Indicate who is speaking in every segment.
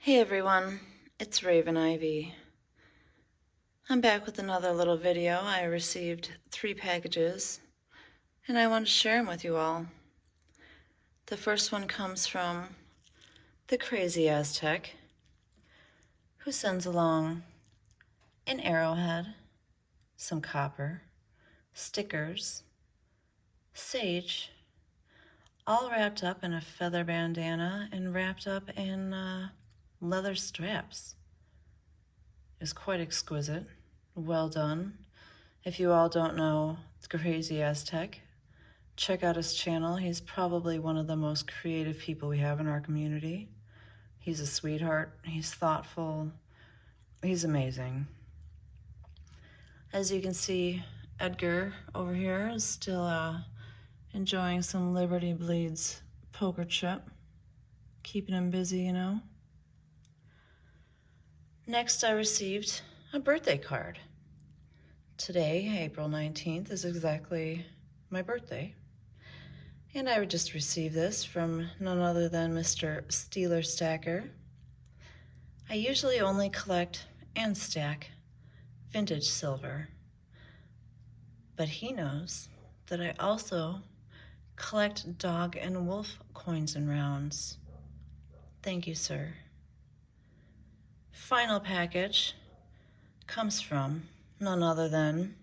Speaker 1: Hey everyone, it's Raven Ivy. I'm back with another little video. I received 3 packages and I want to share them with you all. The first one comes from the Crazy Aztec, who sends along an Arrowhead, some copper, stickers, sage, all wrapped up in a feather bandana and wrapped up in leather straps. It's quite exquisite. Well done. If you all don't know the Crazy Aztec, check out his channel. He's probably one of the most creative people we have in our community. He's a sweetheart. He's thoughtful. He's amazing. As you can see, Edgar over here is still enjoying some Liberty Bleeds poker chip. Keeping him busy, you know. Next, I received a birthday card. Today, April 19th, is exactly my birthday. And I would just receive this from none other than Mr. Steeler Stacker. I usually only collect and stack vintage silver, but he knows that I also collect dog and wolf coins and rounds. Thank you, sir. Final package comes from none other than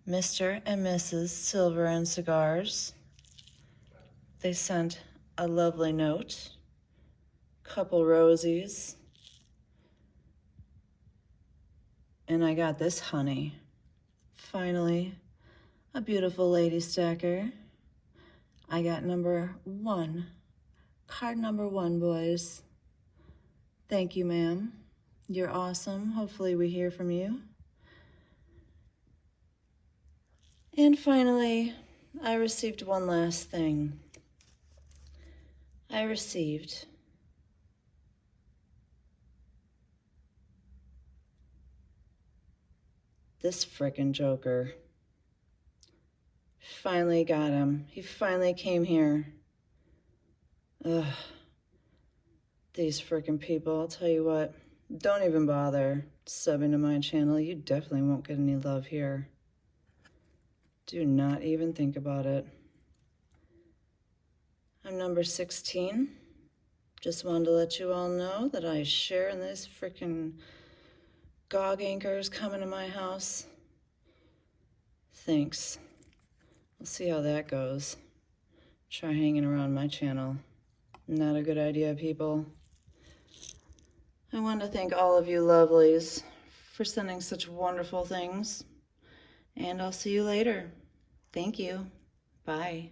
Speaker 1: Mr. and Mrs. Silver and Cigars. They sent a lovely note, couple rosies, and I got this honey. Finally, a beautiful lady stacker. I got number 1, card number 1, boys. Thank you, ma'am. You're awesome. Hopefully we hear from you. And finally, I received one last thing. I received this frickin' Joker. Finally got him. He finally came here. Ugh. These frickin' people, I'll tell you what, don't even bother subbing to my channel. You definitely won't get any love here. Do not even think about it. I'm number 16. Just wanted to let you all know that I share in these frickin' GAW anchors coming to my house. Thanks. We'll see how that goes. Try hanging around my channel. Not a good idea, people. I want to thank all of you lovelies for sending such wonderful things. And I'll see you later. Thank you. Bye.